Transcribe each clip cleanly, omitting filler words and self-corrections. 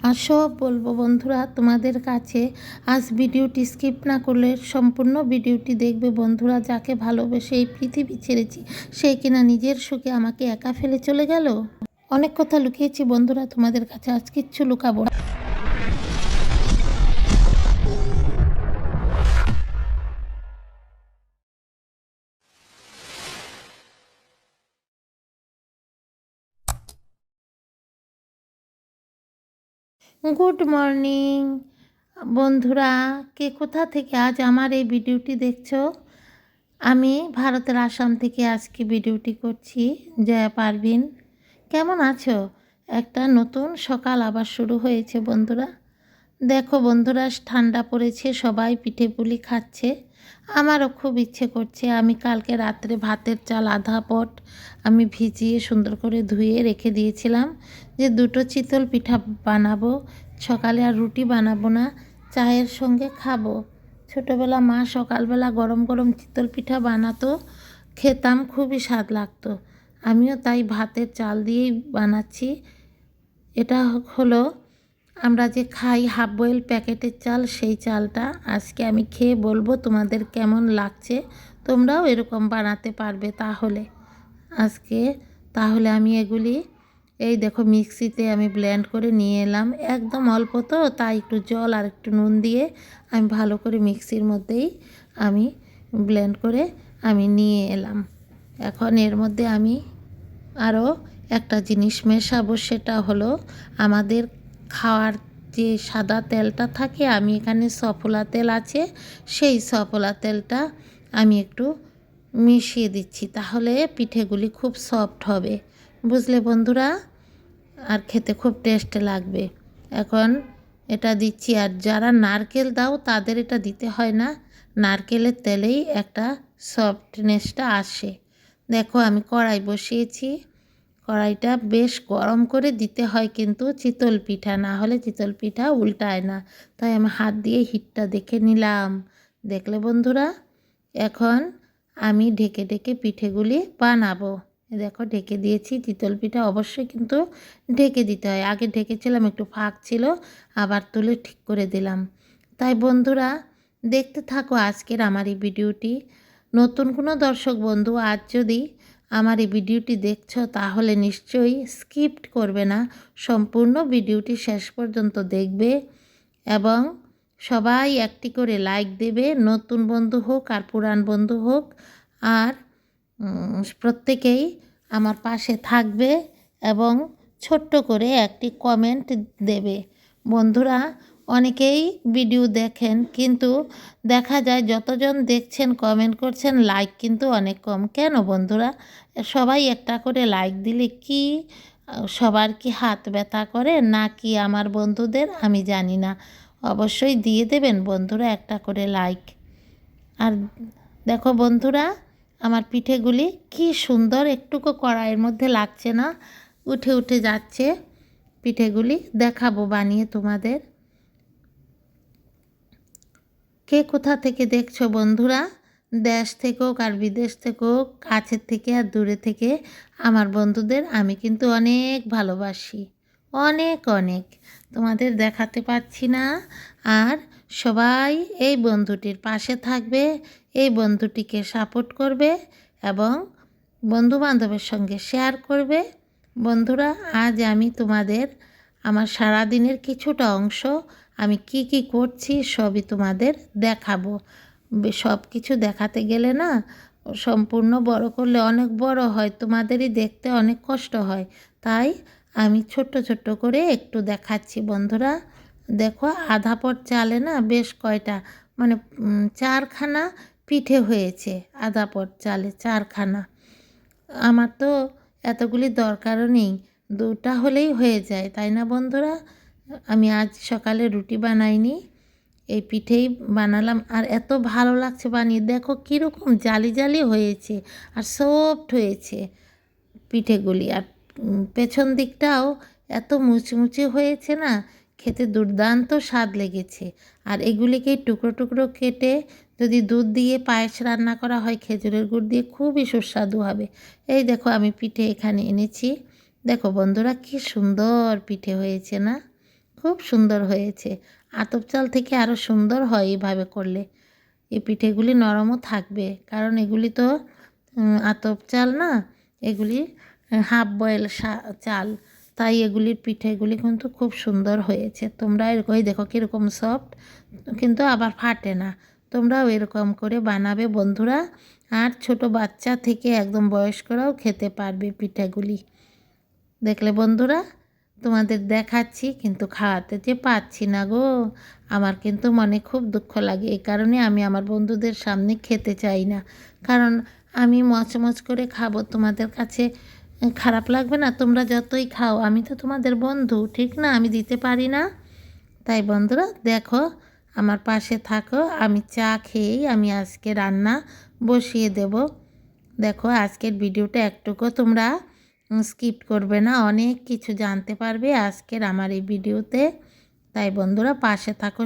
আর সব বলবো বন্ধুরা তোমাদের কাছে। আজ ভিডিওটি স্কিপ না করলে সম্পূর্ণ ভিডিওটি দেখবে বন্ধুরা। যাকে ভালোবেসে এই পৃথিবী ছেড়েছি, সে কিনা নিজের সুখে আমাকে একা ফেলে চলে গেল। অনেক কথা লুকিয়েছি বন্ধুরা তোমাদের কাছে, আজ কিচ্ছু লুকাবো না। গুড মর্নিং বন্ধুরা, কে কোথা থেকে আজ আমার এই ভিডিওটি দেখছো? আমি ভারতের আসাম থেকে আজকে ভিডিওটি করছি। জয়া পারভিন, কেমন আছো? একটা নতুন সকাল আবার শুরু হয়েছে বন্ধুরা। দেখো বন্ধুরা, ঠান্ডা পড়েছে, সবাই পিঠে পুলি খাচ্ছে। আমারও খুব ইচ্ছে করছে। আমি কালকে রাত্রে ভাতের চাল আধা পট আমি ভিজিয়ে সুন্দর করে ধুয়ে রেখে দিয়েছিলাম, যে দুটো চিতল পিঠা বানাবো সকালে। আর রুটি বানাবো না, চায়ের সঙ্গে খাবো। ছোটোবেলা মা সকালবেলা গরম গরম চিতল পিঠা বানাতো, খেতাম, খুবই স্বাদ লাগতো। আমিও তাই ভাতের চাল দিয়েই বানাচ্ছি। এটা হলো আমরা যে খাই হাফ বয়েল প্যাকেটের চাল, সেই চালটা আজকে আমি খেয়ে বলবো তোমাদের কেমন লাগছে। তোমরাও এরকম বানাতে পারবে তাহলে আমি এগুলি এই দেখো মিক্সিতে আমি ব্লেন্ড করে নিয়ে এলাম। একদম অল্প তো, তাই একটু জল আর একটু নুন দিয়ে আমি ভালো করে মিক্সির মধ্যেই আমি ব্লেন্ড করে আমি নিয়ে এলাম। এখন এর মধ্যে আমি আরও একটা জিনিস মেশাবো, সেটা হলো আমাদের খাওয়ার যে সাদা তেলটা থাকে, আমি এখানে সফলা তেল আছে, সেই সফলা তেলটা আমি একটু মিশিয়ে দিচ্ছি। তাহলে পিঠেগুলি খুব সফট হবে, বুঝলে বন্ধুরা, আর খেতে খুব টেস্ট লাগবে। এখন এটা দিচ্ছি। আর যারা নারকেল দাও তাদের এটা দিতে হয় না, নারকেলের তেলেই একটা সফটনেসটা আসে। দেখো আমি কড়াই বসিয়েছি, কড়াইটা বেশ গরম করে দিতে হয় কিন্তু চিতল পিঠা, না হলে চিতল পিঠা উল্টায় না। তাই আমি হাত দিয়ে হিটটা দেখে নিলাম। দেখলে বন্ধুরা, এখন আমি ঢেকে ঢেকে পিঠেগুলি বানাবো। দেখো ঢেকে দিয়েছি। চিতল পিঠা অবশ্যই কিন্তু ঢেকে দিতে হয়। আগে ঢেকেছিলাম, একটু ফাঁক ছিল, আবার তুলে ঠিক করে দিলাম। তাই বন্ধুরা দেখতে থাকো আজকের আমার এই ভিডিওটি। নতুন কোনো দর্শক বন্ধু আজ যদি আমার এই ভিডিওটি দেখছো, তাহলে নিশ্চয়ই স্কিপ করবে না, সম্পূর্ণ ভিডিওটি শেষ পর্যন্ত দেখবে এবং সবাই একটি করে লাইক দেবে, নতুন বন্ধু হোক আর পুরান বন্ধু হোক। আর প্রত্যেকেই আমার পাশে থাকবে এবং ছোট্ট করে একটি কমেন্ট দেবে। বন্ধুরা অনেকেই ভিডিও দেখেন, কিন্তু দেখা যায় যতজন দেখছেন কমেন্ট করছেন, লাইক কিন্তু অনেক কম। কেন বন্ধুরা? সবাই একটা করে লাইক দিলে কি সবার কি হাত ব্যথা করে নাকি আমার বন্ধুদের, আমি জানি না। অবশ্যই দিয়ে দেবেন বন্ধুরা একটা করে লাইক। আর দেখো বন্ধুরা, আমার পিঠেগুলি কি সুন্দর, একটুকু কড়াইয়ের মধ্যে লাগছে না, উঠে উঠে যাচ্ছে। পিঠেগুলি দেখাবো বানিয়ে তোমাদের। কে কোথা থেকে দেখছো বন্ধুরা, দেশ থেকে হোক আর বিদেশ থেকে হোক, কাছের থেকে আর দূরে থেকে, আমার বন্ধুদের আমি কিন্তু অনেক ভালোবাসি, অনেক অনেক। তোমাদের দেখাতে পারছি না। আর সবাই এই বন্ধুটির পাশে থাকবে, এই বন্ধুটিকে সাপোর্ট করবে এবং বন্ধুবান্ধবের সঙ্গে শেয়ার করবে। বন্ধুরা আজ আমি তোমাদের আমার সারাদিনের কিছুটা অংশ, আমি কি কি করছি সবই তোমাদের দেখাবো। সব কিছু দেখাতে গেলে না, সম্পূর্ণ বড় করলে অনেক বড় হয়, তোমাদেরই দেখতে অনেক কষ্ট হয়। তাই আমি ছোট্ট ছোট্ট করে একটু দেখাচ্ছি বন্ধুরা। দেখো আধা পট চালে না বেশ কয়টা, মানে 4খানা পিঠে হয়েছে। আধা পট চালে 4খানা। আমার তো এতগুলি দরকারও নেই, 2টা হলেই হয়ে যায়, তাই না বন্ধুরা? আমি আজ সকালে রুটি বানাইনি, এই পিঠেই বানালাম। আর এত ভালো লাগছে বানিয়ে, দেখো কীরকম জালি জালি হয়েছে আর সফট হয়েছে পিঠেগুলি। আর পেছন দিকটাও এত মুচমুচে হয়েছে না, খেতে দুর্দান্ত স্বাদ লেগেছে। আর এগুলিকে টুকরো টুকরো কেটে যদি দুধ দিয়ে পায়েস রান্না করা হয় খেজুরের গুড় দিয়ে, খুবই সুস্বাদু হবে। এই দেখো আমি পিঠে এখানে এনেছি। দেখো বন্ধুরা কি সুন্দর পিঠে হয়েছে না, খুব সুন্দর হয়েছে। আতপ চাল থেকে আরও সুন্দর হয় এইভাবে করলে। এই পিঠেগুলি নরমও থাকবে, কারণ এগুলি তো আতপ চাল না, এগুলি হাফ বয়েল চাল, তাই এগুলির পিঠেগুলি কিন্তু খুব সুন্দর হয়েছে। তোমরা এরকম দেখো কীরকম সফট, কিন্তু আবার ফাটে না। তোমরাও এরকম করে বানাবে বন্ধুরা, আর ছোট বাচ্চা থেকে একদম বয়স্করাও খেতে পারবে পিঠেগুলি। দেখলে বন্ধুরা, তোমাদের দেখাচ্ছি কিন্তু খাওয়াতে যে পাচ্ছি না গো। আমার কিন্তু মনে খুব দুঃখ লাগে, এই কারণে আমি আমার বন্ধুদের সামনে খেতে চাই না, কারণ আমি মচমচ করে খাবো, তোমাদের কাছে খারাপ লাগবে না? তোমরা যতই খাও, আমি তো তোমাদের বন্ধু, ঠিক না? আমি দিতে পারি না? তাই বন্ধুরা দেখো, আমার পাশে থাকো, আমি চা খেয়েই আমি আজকে রান্না বসিয়ে দেব। দেখো আজকের ভিডিওটা একটুকু তোমরা স্কিপ করবে না, অনেক কিছু জানতে পারবে আজকের আমার এই ভিডিওতে। তাই বন্ধুরা পাশে থাকো,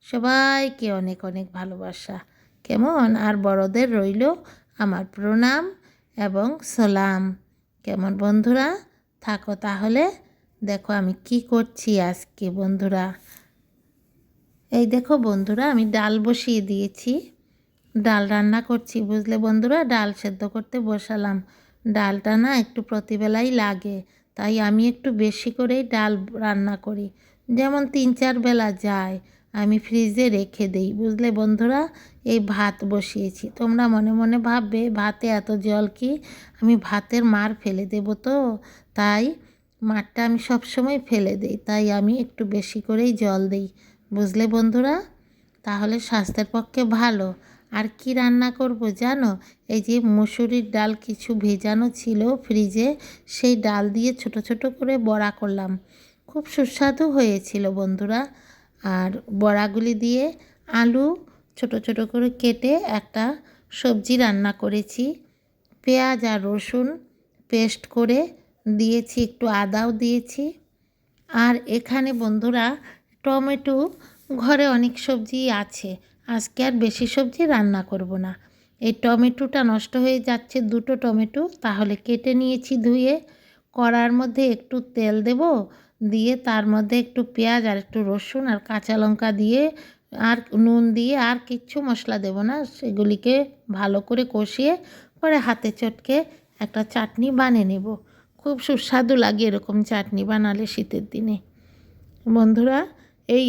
সবাইকে অনেক অনেক ভালোবাসা, কেমন? আর বড়দের রইল আমার প্রণাম এবং সালাম, কেমন বন্ধুরা? থাকো তাহলে। দেখো আমি কি করছি আজকে বন্ধুরা। এই দেখো বন্ধুরা, আমি ডাল বসিয়ে দিয়েছি, ডাল রান্না করছি, বুঝলে বন্ধুরা। ডাল সেদ্ধ করতে বসালাম। ডালটা না একটু প্রতিবেলাই লাগে, তাই আমি একটু বেশি করেই ডাল রান্না করি, যেমন 3-4 বেলা যায়। আমি ফ্রিজে রেখে দেই, বুঝলে বন্ধুরা। এই ভাত বসিয়েছি, তোমরা মনে মনে ভাববে ভাতে এত জল কি? আমি ভাতের মার ফেলে দেব তো, তাই মারটা আমি সবসময় ফেলে দেই, তাই আমি একটু বেশি করেই জল দিই, বুঝলে বন্ধুরা। তাহলে স্বাস্থ্যের পক্ষে ভালো। আর কি রান্না করব জানো? এই যে মুসুরির ডাল কিছু ভেজানো ছিল ফ্রিজে, সেই ডাল দিয়ে ছোট ছোট করে বড়া করলাম, খুব সুস্বাদু হয়েছিল বন্ধুরা। আর বড়াগুলি দিয়ে আলু ছোট ছোট করে কেটে একটা সবজি রান্না করেছি, পেঁয়াজ আর রসুন পেস্ট করে দিয়েছি, একটু আদাও দিয়েছি। আর এখানে বন্ধুরা টমেটো, ঘরে অনেক সবজি আছে, আজকে আর বেশি সবজি রান্না করব না। এই টমেটোটা নষ্ট হয়ে যাচ্ছে, 2টো টমেটো, তাহলে কেটে নিয়েছি ধুয়ে। কড়ার মধ্যে একটু তেল দেব, দিয়ে তার মধ্যে একটু পেঁয়াজ আর একটু রসুন আর কাঁচা লঙ্কা দিয়ে, আর নুন দিয়ে, আর কিচ্ছু মশলা দেব না, সেগুলিকে ভালো করে কষিয়ে পরে হাতে চটকে একটা চাটনি বানিয়ে নেব। খুব সুস্বাদু লাগে এরকম চাটনি বানালে শীতের দিনে। বন্ধুরা এই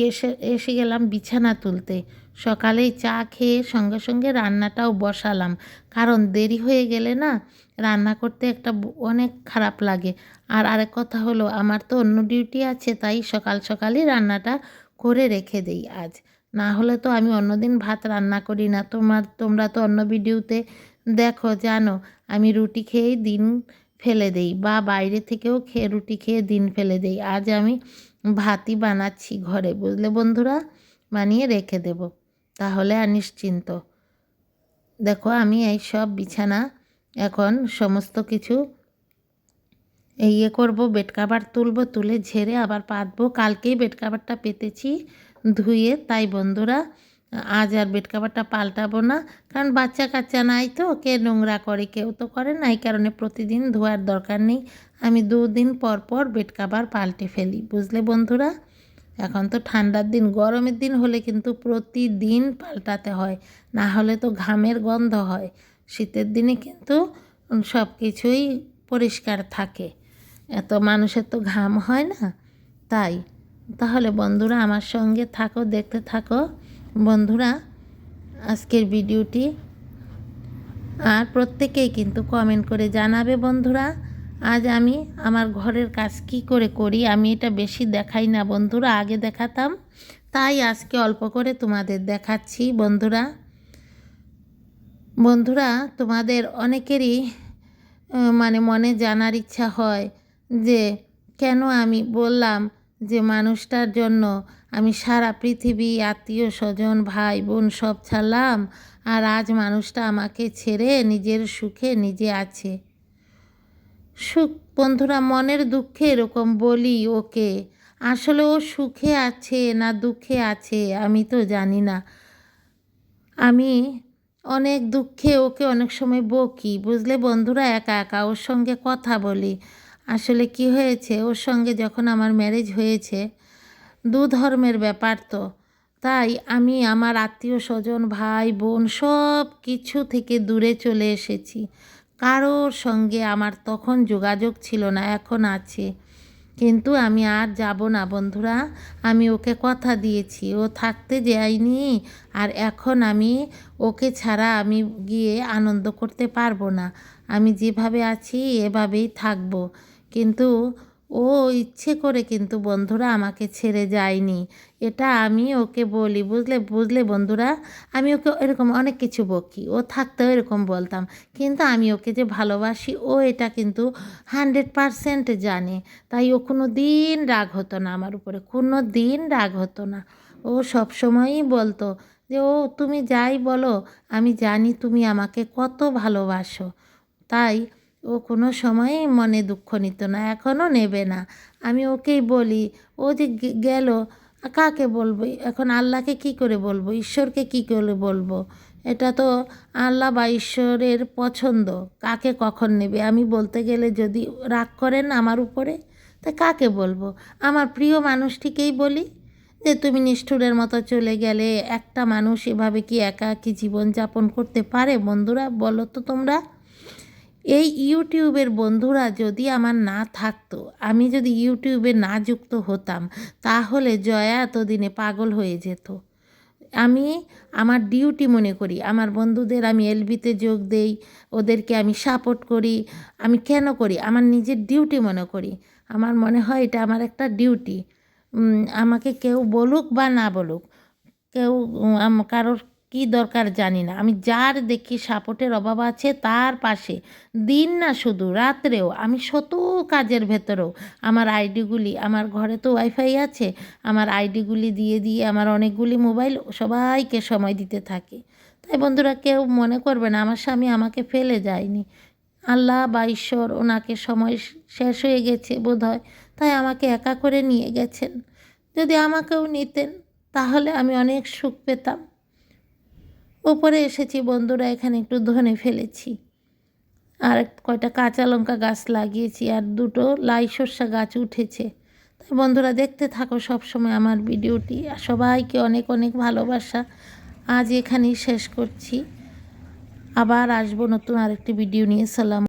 এসে গেলাম বিছানা তুলতে। সকালেই চা খেয়ে সঙ্গে সঙ্গে রান্নাটাও বসালাম, কারণ দেরি হয়ে গেলে না রান্না করতে একটা অনেক খারাপ লাগে। আর আরেক কথা হলো, আমার তো অন্য ডিউটি আছে, তাই সকাল সকালই রান্নাটা করে রেখে দেই আজ, না হলে তো আমি অন্যদিন ভাত রান্না করি না। তোমরা তো অন্য ভিডিওতে দেখো, জানো আমি রুটি খেয়েই দিন ফেলে দেই, বা বাইরে থেকেও রুটি খেয়ে দিন ফেলে দেই। আজ আমি ভাতই বানাচ্ছি ঘরে, বুঝলে বন্ধুরা, বানিয়ে রেখে দেব, তাহলে আর নিশ্চিন্ত। দেখো আমি এই সব বিছানা এখন সমস্ত কিছু করব, বেড কাভার তুলব, তুলে ঝেড়ে আবার পাতবো। কালকেই বেড কাভারটা পেতেছি ধুয়ে, তাই বন্ধুরা আজ আর বেড কাভারটা পাল্টাবো না, কারণ বাচ্চা কাচ্চা নাই তো, কে নোংরা করে? কেউ তো করে না, এই কারণে প্রতিদিন ধোয়ার দরকার নেই। আমি 2 দিন পর পর বেড কাভার পাল্টে ফেলি, বুঝলে বন্ধুরা। এখন তো ঠান্ডার দিন, গরমের দিন হলে কিন্তু প্রতিদিন পাল্টাতে হয়, না হলে তো ঘামের গন্ধ হয়। শীতের দিনে কিন্তু সব কিছুই পরিষ্কার থাকে, এত মানুষের তো ঘাম হয় না, তাই। তাহলে বন্ধুরা আমার সঙ্গে থাকো, দেখতে থাকো বন্ধুরা আজকের ভিডিওটি। আর প্রত্যেকেই কিন্তু কমেন্ট করে জানাবে বন্ধুরা, আজ আমি আমার ঘরের কাজ কি করে করি। আমি এটা বেশি দেখাই না বন্ধুরা, আগে দেখাতাম, তাই আজকে অল্প করে তোমাদের দেখাচ্ছি বন্ধুরা। বন্ধুরা তোমাদের অনেকেরই মনে জানার ইচ্ছা হয় যে কেন আমি বললাম যে মানুষটার জন্য আমি সারা পৃথিবী, আত্মীয় স্বজন, ভাই বোন সব ছাড়লাম, আর আজ মানুষটা আমাকে ছেড়ে নিজের সুখে নিজে আছে। সুখ বন্ধুরা, মনের দুঃখে এরকম বলি ওকে, আসলে ও সুখে আছে না দুঃখে আছে আমি তো জানি না। আমি অনেক দুঃখে ওকে অনেক সময় বকি, বুঝলে বন্ধুরা, একা একা ওর সঙ্গে কথা বলি। আসলে কি হয়েছে, ওর সঙ্গে যখন আমার ম্যারেজ হয়েছে দু ধর্মের ব্যাপার তো, তাই আমি আমার আত্মীয় স্বজন ভাই বোন সব কিছু থেকে দূরে চলে এসেছি। কারোর সঙ্গে আমার তখন যোগাযোগ ছিল না, এখন আছে। কিন্তু আমি আর যাব না বন্ধুরা, আমি ওকে কথা দিয়েছি, ও থাকতে যায়নি। আর এখন আমি ওকে ছাড়া আমি গিয়ে আনন্দ করতে পারবো না। আমি যেভাবে আছি এভাবেই থাকবো। কিন্তু ও ইচ্ছে করে কিন্তু বন্ধুরা আমাকে ছেড়ে যায়নি, এটা আমি ওকে বলি, বুঝলে বন্ধুরা। আমি ওকে এরকম অনেক কিছু বকি, ও থাকতেও এরকম বলতাম। কিন্তু আমি ওকে যে ভালোবাসি ও এটা কিন্তু 100% জানে। তাই ও কোনো দিন রাগ হতো না আমার উপরে, কোনো দিন রাগ হতো না। ও সবসময়ই বলতো যে ও তুমি যাই বলো, আমি জানি তুমি আমাকে কত ভালোবাসো। তাই ও কোনো সময়ই মনে দুঃখ নিত না, এখনও নেবে না। আমি ওকেই বলি, ও যে গেল কাকে বলবো এখন, আল্লাহকে কি করে বলবো, ঈশ্বরকে কি করে বলবো? এটা তো আল্লাহ বা ঈশ্বরের পছন্দ, কাকে কখন নেবে। আমি বলতে গেলে যদি রাগ করেন আমার উপরে, তা কাকে বলবো? আমার প্রিয় মানুষটিকেই বলি যে তুমি নিষ্ঠুরের মতো চলে গেলে। একটা মানুষ এভাবে কি একাকী জীবনযাপন করতে পারে বন্ধুরা, বলো তো তোমরা? এই ইউটিউবের বন্ধুরা যদি আমার না থাকতো, আমি যদি ইউটিউবে না যুক্ত হতাম, তাহলে জয়া এতদিনে পাগল হয়ে যেত। আমি আমার ডিউটি মনে করি, আমার বন্ধুদের আমি এলবিতে যোগ দেই, ওদেরকে আমি সাপোর্ট করি। আমি কেন করি? আমার নিজের ডিউটি মনে করি। আমার মনে হয় এটা আমার একটা ডিউটি। আমাকে কেউ বলুক বা না বলুক, কেউ কারোর কী দরকার জানি না, আমি যার দেখি সাপোর্টের অভাব আছে তার পাশে, দিন না শুধু রাত্রেও, আমি শত কাজের ভেতরেও আমার আইডিগুলি, আমার ঘরে তো ওয়াইফাই আছে, আমার আইডিগুলি দিয়ে দিয়ে আমার অনেকগুলি মোবাইল সবাইকে সময় দিতে থাকি। তাই বন্ধুরা কেউ মনে করবে না আমার স্বামী আমাকে ফেলে যায়নি, আল্লাহ বা ঈশ্বর ওনাকে সময় শেষ হয়ে গেছে বোধহয়, তাই আমাকে একা করে নিয়ে গেছেন। যদি আমাকেও নিতেন তাহলে আমি অনেক সুখ পেতাম। ওপরে এসেছি বন্ধুরা, এখানে একটু ধনে ফেলেছি, আর কয়টা কাঁচা লঙ্কা গাছ লাগিয়েছি, আর দুটো লাই সর্ষা গাছ উঠেছে। তাই বন্ধুরা দেখতে থাকো সব সময় আমার ভিডিওটি, আর সবাইকে অনেক অনেক ভালোবাসা। আজ এখানেই শেষ করছি, আবার আসবো নতুন আরেকটি ভিডিও নিয়ে। সালাম।